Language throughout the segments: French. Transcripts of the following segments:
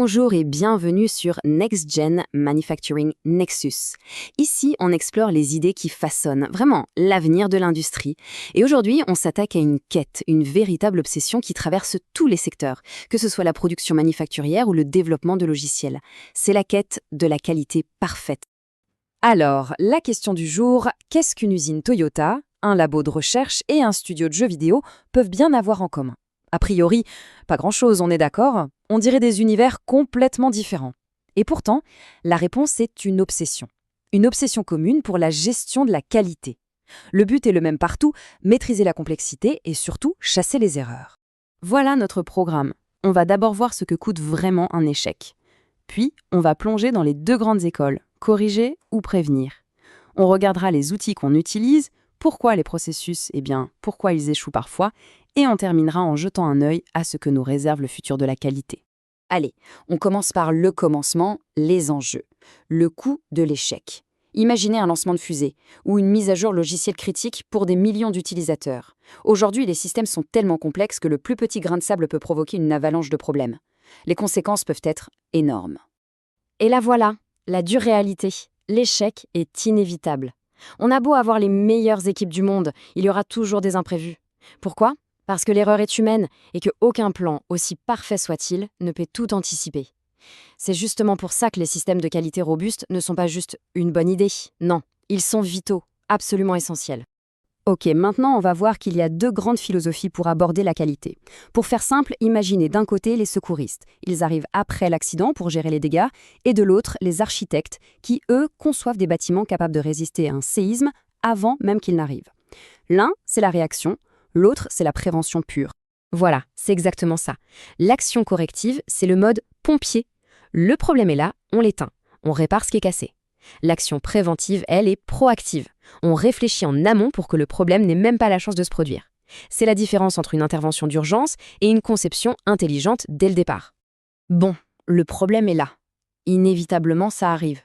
Bonjour et bienvenue sur Next Gen Manufacturing Nexus. Ici, on explore les idées qui façonnent vraiment l'avenir de l'industrie. Et aujourd'hui, on s'attaque à une quête, une véritable obsession qui traverse tous les secteurs, que ce soit la production manufacturière ou le développement de logiciels. C'est la quête de la qualité parfaite. Alors, la question du jour, qu'est-ce qu'une usine Toyota, un labo de recherche et un studio de jeux vidéo peuvent bien avoir en commun? A priori, pas grand-chose, on est d'accord? On dirait des univers complètement différents. Et pourtant, la réponse est une obsession. Une obsession commune pour la gestion de la qualité. Le but est le même partout, maîtriser la complexité et surtout chasser les erreurs. Voilà notre programme. On va d'abord voir ce que coûte vraiment un échec. Puis, on va plonger dans les deux grandes écoles, corriger ou prévenir. On regardera les outils qu'on utilise, pourquoi les processus, pourquoi ils échouent parfois, et on terminera en jetant un œil à ce que nous réserve le futur de la qualité. Allez, on commence par le commencement, les enjeux. Le coût de l'échec. Imaginez un lancement de fusée ou une mise à jour logicielle critique pour des millions d'utilisateurs. Aujourd'hui, les systèmes sont tellement complexes que le plus petit grain de sable peut provoquer une avalanche de problèmes. Les conséquences peuvent être énormes. Et la voilà, la dure réalité. L'échec est inévitable. On a beau avoir les meilleures équipes du monde, il y aura toujours des imprévus. Pourquoi ? Parce que l'erreur est humaine et qu'aucun plan, aussi parfait soit-il, ne peut tout anticiper. C'est justement pour ça que les systèmes de qualité robustes ne sont pas juste une bonne idée. Non, ils sont vitaux, absolument essentiels. Ok, maintenant on va voir qu'il y a deux grandes philosophies pour aborder la qualité. Pour faire simple, imaginez d'un côté les secouristes. Ils arrivent après l'accident pour gérer les dégâts, et de l'autre les architectes qui, eux, conçoivent des bâtiments capables de résister à un séisme avant même qu'il n'arrive. L'un, c'est la réaction. L'autre, c'est la prévention pure. Voilà, c'est exactement ça. L'action corrective, c'est le mode pompier. Le problème est là, on l'éteint. On répare ce qui est cassé. L'action préventive, elle, est proactive. On réfléchit en amont pour que le problème n'ait même pas la chance de se produire. C'est la différence entre une intervention d'urgence et une conception intelligente dès le départ. Bon, le problème est là. Inévitablement, ça arrive.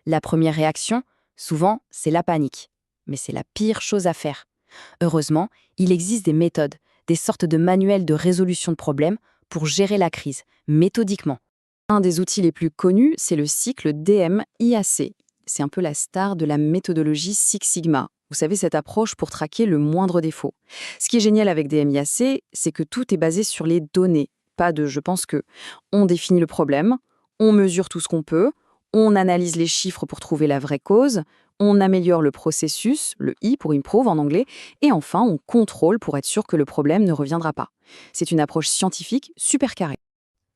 La première réaction, souvent, c'est la panique. Mais c'est la pire chose à faire. Heureusement, il existe des méthodes, des sortes de manuels de résolution de problèmes pour gérer la crise, méthodiquement. Un des outils les plus connus, c'est le cycle DM-IAC. C'est un peu la star de la méthodologie Six Sigma. Vous savez, cette approche pour traquer le moindre défaut. Ce qui est génial avec DM-IAC, c'est que tout est basé sur les données. Pas de « je pense que ». On définit le problème, on mesure tout ce qu'on peut, on analyse les chiffres pour trouver la vraie cause, on améliore le processus, le I pour improve en anglais, et enfin on contrôle pour être sûr que le problème ne reviendra pas. C'est une approche scientifique super carrée.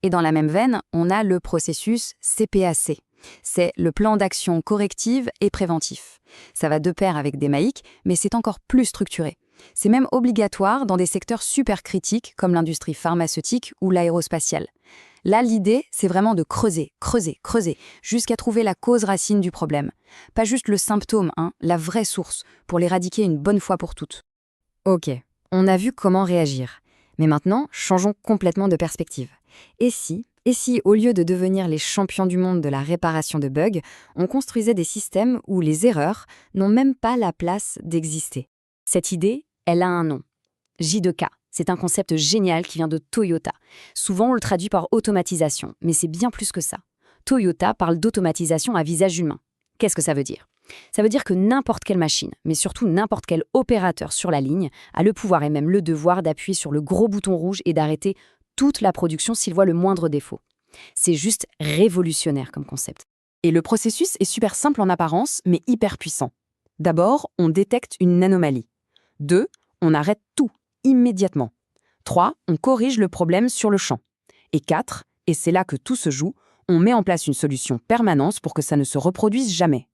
Et dans la même veine, on a le processus CPAC. C'est le plan d'action corrective et préventif. Ça va de pair avec des MAIC, mais c'est encore plus structuré. C'est même obligatoire dans des secteurs super critiques comme l'industrie pharmaceutique ou l'aérospatiale. Là, l'idée, c'est vraiment de creuser, jusqu'à trouver la cause racine du problème. Pas juste le symptôme, la vraie source, pour l'éradiquer une bonne fois pour toutes. Ok, on a vu comment réagir. Mais maintenant, changeons complètement de perspective. Et si, au lieu de devenir les champions du monde de la réparation de bugs, on construisait des systèmes où les erreurs n'ont même pas la place d'exister? Cette idée, elle a un nom. J2K. C'est un concept génial qui vient de Toyota. Souvent, on le traduit par automatisation, mais c'est bien plus que ça. Toyota parle d'automatisation à visage humain. Qu'est-ce que ça veut dire ? Ça veut dire que n'importe quelle machine, mais surtout n'importe quel opérateur sur la ligne, a le pouvoir et même le devoir d'appuyer sur le gros bouton rouge et d'arrêter toute la production s'il voit le moindre défaut. C'est juste révolutionnaire comme concept. Et le processus est super simple en apparence, mais hyper puissant. D'abord, on détecte une anomalie. 2, on arrête tout. Immédiatement. 3, on corrige le problème sur le champ. Et 4, et c'est là que tout se joue, on met en place une solution permanente pour que ça ne se reproduise jamais.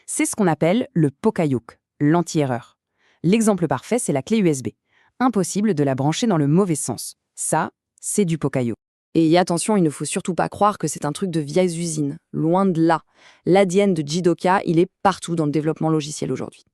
C'est ce qu'on appelle le Poka-yoke, l'anti-erreur. L'exemple parfait, c'est la clé USB. Impossible de la brancher dans le mauvais sens. Ça, c'est du Poka-yoke. Et attention, il ne faut surtout pas croire que c'est un truc de vieilles usines. Loin de là. L'ADN de J2K, il est partout dans le développement logiciel aujourd'hui.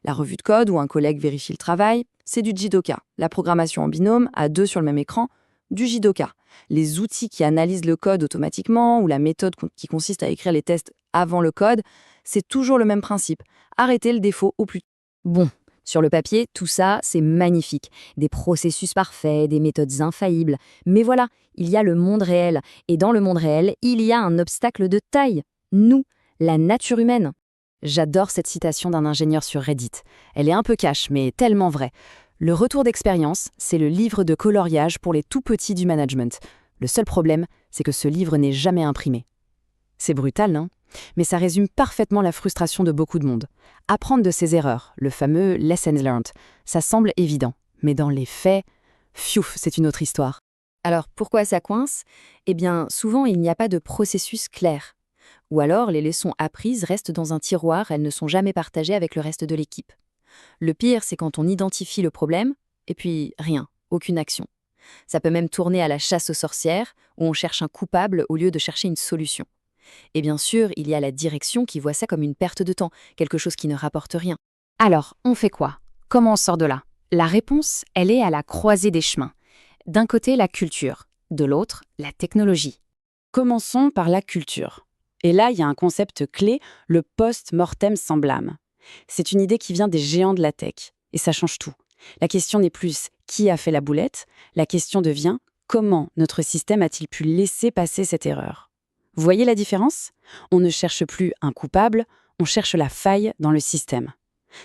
La revue de code où un collègue vérifie le travail, c'est du J2K. La programmation en binôme, à deux sur le même écran, du J2K. Les outils qui analysent le code automatiquement ou la méthode qui consiste à écrire les tests avant le code, c'est toujours le même principe. Arrêter le défaut au plus tôt. Bon, Sur le papier, tout ça, c'est magnifique. Des processus parfaits, des méthodes infaillibles. Mais voilà, il y a le monde réel. Et dans le monde réel, il y a un obstacle de taille. Nous, la nature humaine. J'adore cette citation d'un ingénieur sur Reddit. Elle est un peu cash, mais tellement vraie. Le retour d'expérience, c'est le livre de coloriage pour les tout-petits du management. Le seul problème, c'est que ce livre n'est jamais imprimé. C'est brutal, non ? Mais ça résume parfaitement la frustration de beaucoup de monde. Apprendre de ses erreurs, le fameux « lessons learned », ça semble évident. Mais dans les faits, fiouf, c'est une autre histoire. Alors, pourquoi ça coince ? Eh bien, souvent, il n'y a pas de processus clair. Ou alors, les leçons apprises restent dans un tiroir, elles ne sont jamais partagées avec le reste de l'équipe. Le pire, c'est quand on identifie le problème, et puis rien, aucune action. Ça peut même tourner à la chasse aux sorcières, où on cherche un coupable au lieu de chercher une solution. Et bien sûr, il y a la direction qui voit ça comme une perte de temps, quelque chose qui ne rapporte rien. Alors, on fait quoi ? Comment on sort de là ? La réponse, elle est à la croisée des chemins. D'un côté, la culture, de l'autre, la technologie. Commençons par la culture. Et là, il y a un concept clé, le post-mortem sans blâme. C'est une idée qui vient des géants de la tech, et ça change tout. La question n'est plus qui a fait la boulette, la question devient comment notre système a-t-il pu laisser passer cette erreur ? Vous voyez la différence ? On ne cherche plus un coupable, on cherche la faille dans le système.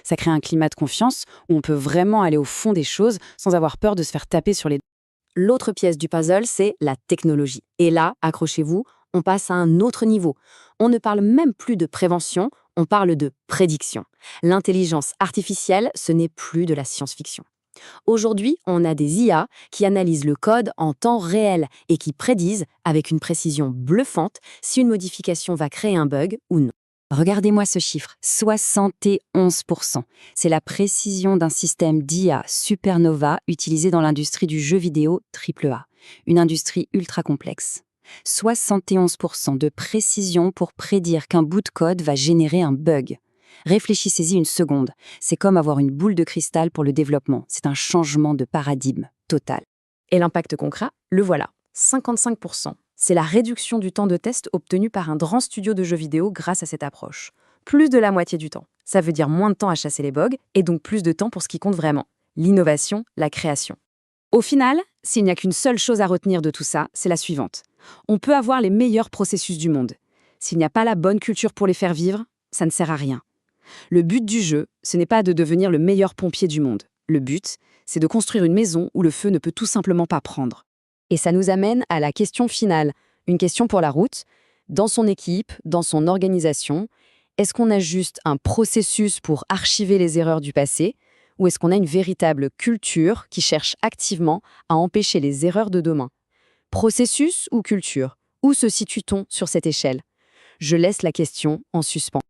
Ça crée un climat de confiance où on peut vraiment aller au fond des choses sans avoir peur de se faire taper sur les doigts. L'autre pièce du puzzle, c'est la technologie. Et là, accrochez-vous, on passe à un autre niveau. On ne parle même plus de prévention, on parle de prédiction. L'intelligence artificielle, ce n'est plus de la science-fiction. Aujourd'hui, on a des IA qui analysent le code en temps réel et qui prédisent, avec une précision bluffante, si une modification va créer un bug ou non. Regardez-moi ce chiffre, 71%. C'est la précision d'un système d'IA Supernova utilisé dans l'industrie du jeu vidéo AAA, une industrie ultra complexe. 71% de précision pour prédire qu'un bout de code va générer un bug. Réfléchissez-y une seconde, c'est comme avoir une boule de cristal pour le développement, c'est un changement de paradigme total. Et l'impact concret, le voilà, 55%. C'est la réduction du temps de test obtenu par un grand studio de jeux vidéo grâce à cette approche. Plus de la moitié du temps. Ça veut dire moins de temps à chasser les bugs et donc plus de temps pour ce qui compte vraiment, l'innovation, la création. Au final, s'il n'y a qu'une seule chose à retenir de tout ça, c'est la suivante. On peut avoir les meilleurs processus du monde. S'il n'y a pas la bonne culture pour les faire vivre, ça ne sert à rien. Le but du jeu, ce n'est pas de devenir le meilleur pompier du monde. Le but, c'est de construire une maison où le feu ne peut tout simplement pas prendre. Et ça nous amène à la question finale, une question pour la route. Dans son équipe, dans son organisation, est-ce qu'on a juste un processus pour archiver les erreurs du passé ou est-ce qu'on a une véritable culture qui cherche activement à empêcher les erreurs de demain ? Processus ou culture ? Où se situe-t-on sur cette échelle ? Je laisse la question en suspens.